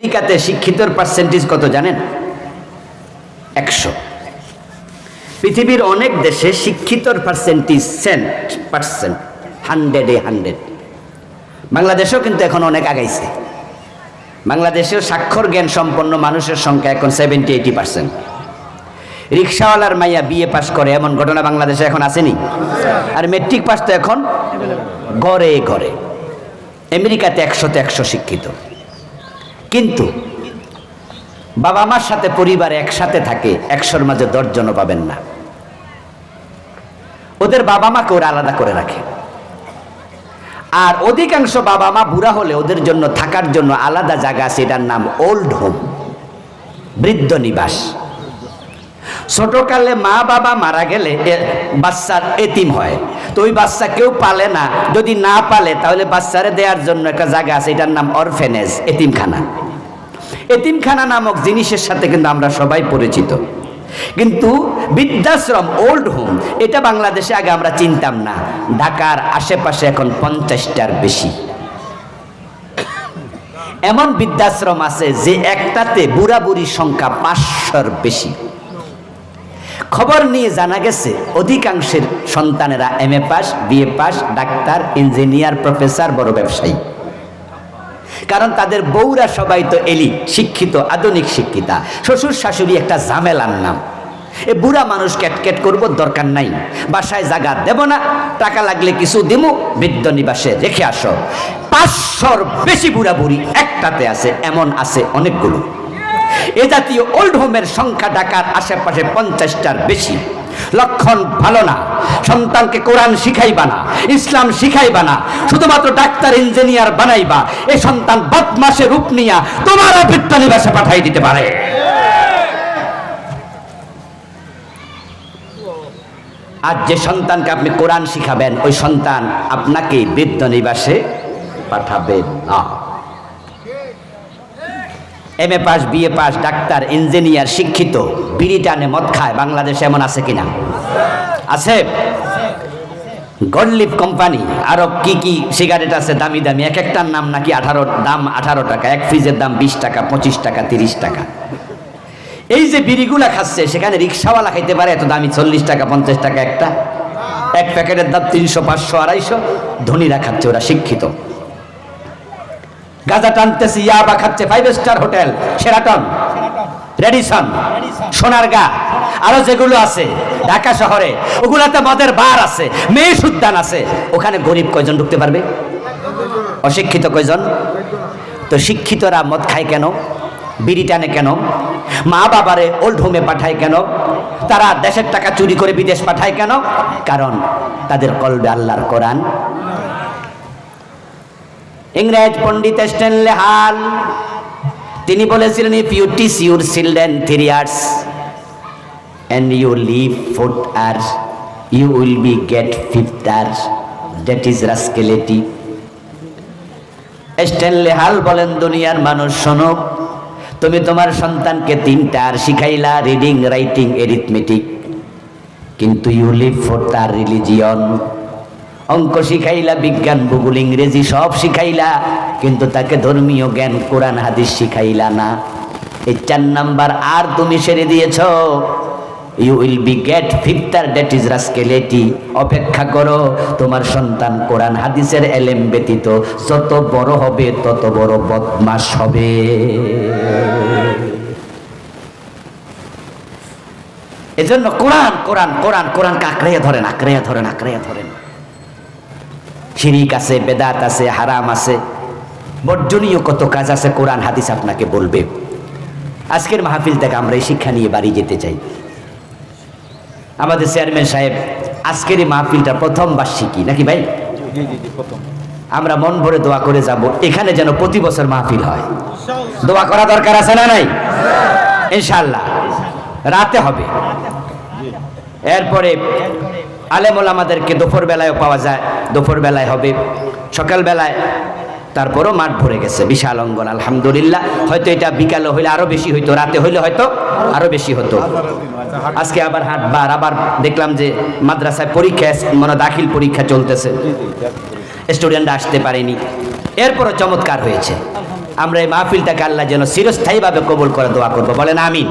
আমেরিকাতে শিক্ষিতর পার্সেন্টেজ কত জানেন? 100। পৃথিবীর অনেক দেশে শিক্ষিতর পার্সেন্টেজ 100%, 100-এ 100। বাংলাদেশেও কিন্তু এখন অনেক আগাইছে। বাংলাদেশেও স্বাক্ষর জ্ঞান সম্পন্ন মানুষের সংখ্যা এখন 70-80%। রিক্সাওয়ালার মাইয়া বিএ পাস করে এমন ঘটনা বাংলাদেশে এখন আসেনি। আর মেট্রিক পাস তো এখন ঘরে ঘরে। আমেরিকাতে 100-তে 100 শিক্ষিত, কিন্তু বাবা মার সাথে পরিবার একসাথে থাকে 100-র মাঝে 10 জনও পাবেন না। ওদের বাবা মাকে ওরা আলাদা করে রাখে। আর অধিকাংশ বাবা মা বুড়া হলে ওদের জন্য থাকার জন্য আলাদা জায়গা আছে, এটার নাম ওল্ড হোম, বৃদ্ধ নিবাস। ছোটকালে মা বাবা মারা গেলে বাচ্চার এতিম হয়, তো ওই বাচ্চা কেউ পালে না। যদি না পালে তাহলে বাচ্চারে দেওয়ার জন্য একটা জায়গা আছে, এটার নাম অরফেনেজ, এতিমখানা। এতিমখানা নামক জিনিসের সাথে কিন্তু আমরা সবাই পরিচিত, কিন্তু বৃদ্ধাশ্রম, ওল্ড হোম, এটা বাংলাদেশে আগে আমরা চিনতাম না। ঢাকার আশেপাশে এখন 50টার বেশি এমন বৃদ্ধাশ্রম আছে যে একটাতে বুড়া বুড়ির সংখ্যা 500-র বেশি। খবর নিয়ে জানা গেছে অধিকাংশের সন্তানেরা MA pass, BA pass, doctor, engineer, professor, বড় ব্যবসায়ী। কারণ তাদের বউরা সবাই তো এলিট, শিক্ষিত, আধুনিক শিক্ষিতা। শ্বশুর শাশুড়ি একটা ঝামেলার নাম। এ বুড়া মানুষ ক্যাটক্যাট করবো, দরকার নাই, বাসায় জায়গা দেব না, টাকা লাগলে কিছু দিমু, বৃদ্ধ নিবাসে রেখে আসো। 500-র বেশি বুড়া বুড়ি একটাতে আছে, এমন আছে অনেকগুলো। এ জাতীয় ওল্ড হোমের সংখ্যা ঢাকার আশেপাশে 50টার বেশি। লক্ষণ ভালো না। সন্তানকে কোরআন শিখাইবা না, ইসলাম শিখাইবা না, শুধুমাত্র ডাক্তার ইঞ্জিনিয়ার বানাইবা। এই সন্তান বদমাশে রূপ নিয়া তোমার বৃদ্ধ নিবাসে পাঠাই দিতে পারে। আর যে সন্তানকে আপনি কোরআন শিখাবেন, ওই সন্তান আপনাকে বৃদ্ধ নিবাসে পাঠাবে না। MA pass, BA pass, doctor, engineer, শিক্ষিত, বিড়ি টানে, মদ খায়, বাংলাদেশে এমন আছে কিনা? আছে। গডলিফ কোম্পানি, আরো কি কি সিগারেট আছে দামি দামি, এক একটার নাম নাকি 18 টাকা, এক ফ্রিজের দাম 20 টাকা, 25 টাকা, 30 টাকা। এই যে বিড়িগুলা খাচ্ছে, সেখানে রিক্সাওয়ালা খাইতে পারে এত দামি 40 টাকা, 50 টাকা একটা। এক প্যাকেটের দাম 300, 500, 250। ধনীরা খাচ্ছে, ওরা শিক্ষিত। গাঁজা টানতেছে, ইয়াবা খাচ্ছে 5 star hotel, Sheraton, Radisson, Sonargaon, আরো যেগুলো আছে ঢাকা শহরে, ওগুলাতে মদের বার আছে, মেয়ে উদ্যান আছে। ওখানে গরিব কয়জন ঢুকতে পারবে? অশিক্ষিত কয়জন? তো শিক্ষিতরা মদ খায় কেন? বিড়ি টানে কেন? মা বাবারে ওল্ড হোমে পাঠায় কেন? তারা দেশের টাকা চুরি করে বিদেশ পাঠায় কেন? কারণ তাদের কলবে আল্লাহর কোরআন। ইংরেজ পণ্ডিত স্ট্যানলে হাল তিনি বলেছিলেন, if you teach your children 3 years and you live 4 years, you will be get 5th years. That is rascality. Stanley Hall বলেন, দুনিয়ার মানুষ শোনো, তুমি তোমার সন্তানকে 3টা শিখাইলা, রিডিং, রাইটিং, এরিথমেটিক, কিন্তু you leave 4th year religion. অঙ্ক শিখাইলা, বিজ্ঞান, ভূগোল, ইংরেজি সব শিখাইলা, কিন্তু তাকে ধর্মীয় জ্ঞান, কোরআন হাদিস শিখাইলা না। এই 4 নাম্বার আর তুমি সেরে দিয়েছ। You will be get 5th year, that is rascality. অপেক্ষা করো, তোমার সন্তান কোরআন হাদিসের এলেম ব্যতীত যত বড় হবে তত বড় বদমাশ হবে। এজন্য কোরআন কোরআন কোরআন কোরআনকে আঁকড়িয়ে ধরেন, আঁকড়িয়ে ধরেন, আঁকড়িয়ে ধরেন। শিরিক আছে, বেদাত আছে, হারাম আছে, বর্জনীয় কত কাজ আছে, কোরআন হাদিস আপনাকে বলবে। আজকের মাহফিল থেকে আমরা এই শিক্ষা নিয়ে বাড়ি যেতে চাই। আমাদের চেয়ারম্যান সাহেব, আজকের এই মাহফিলটা প্রথম বার্ষিকী নাকি ভাই? আমরা মন ভরে দোয়া করে যাব, এখানে যেন প্রতি বছর মাহফিল হয়। দোয়া করা দরকার আছে না নাই? ইনশাআল্লাহ রাতে হবে। এরপরে আলেম ওলামাদেরকে দুপুর বেলায় পাওয়া যায়, দুপুর বেলায় হবে, সকাল বেলায়। তারপরও মাঠ ভরে গেছে, বিশাল অঙ্গন, আলহামদুলিল্লাহ। হয়তো এটা বিকালে হইলে আরো বেশি হইতো, রাতে হইলে হয়তো আরো বেশি হতো। আজকে আবার হাটবার, আবার দেখলাম যে মাদ্রাসায় পরীক্ষা, মানে দাখিল পরীক্ষা চলতেছে, স্টুডেন্টরা আসতে পারেনি। এরপরও চমৎকার হয়েছে, আমরা এই মাহফিলটাকে আল্লাহ যেন চিরস্থায়ীভাবে কবুল করে দোয়া করবো, বলেন আমিন।